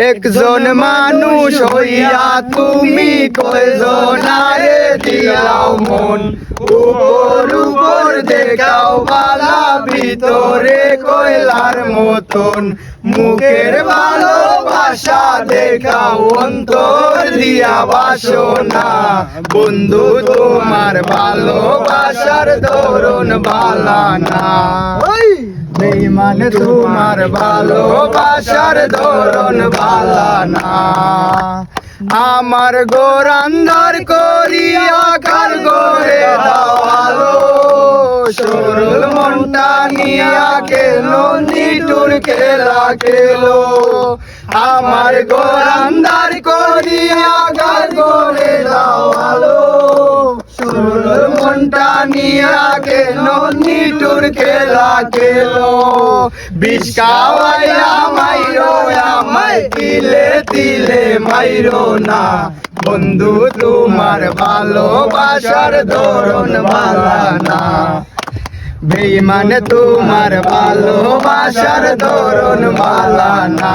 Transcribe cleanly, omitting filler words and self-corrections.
একজন মানুষ হইয়া তুমি কয়জনারে দিলাও মন, উপর উপর দেখাও বালা ভিতরে কয়লার মতন, মুখের ভালোবাসা দেখাও অন্তর দিয়া বাসনা। বন্ধু তোমার ভালোবাসার ধরন বালা না, বেঈমান তোমার ভালোবাসার ধরন বালা না। আমার ঘর আন্ধার করিয়া কার ঘরে দাওয়ালো, সরল মনটা নিয়া কেন নিটুর খেলা খেলো। আমার ঘর আন্ধার করিয়া কার ঘরে দাওয়ালো, সরল মনটা নিয়া কেন নিটুর খেলা খেলো। বিষ খাওয়াইয়া মাইরো আমায় তিলে তিলে মাইরো না, বন্ধু তোমার ভালোবাসার ধরন বালা না, বেঈমান তোমার ভালোবাসার ধরন বালা না।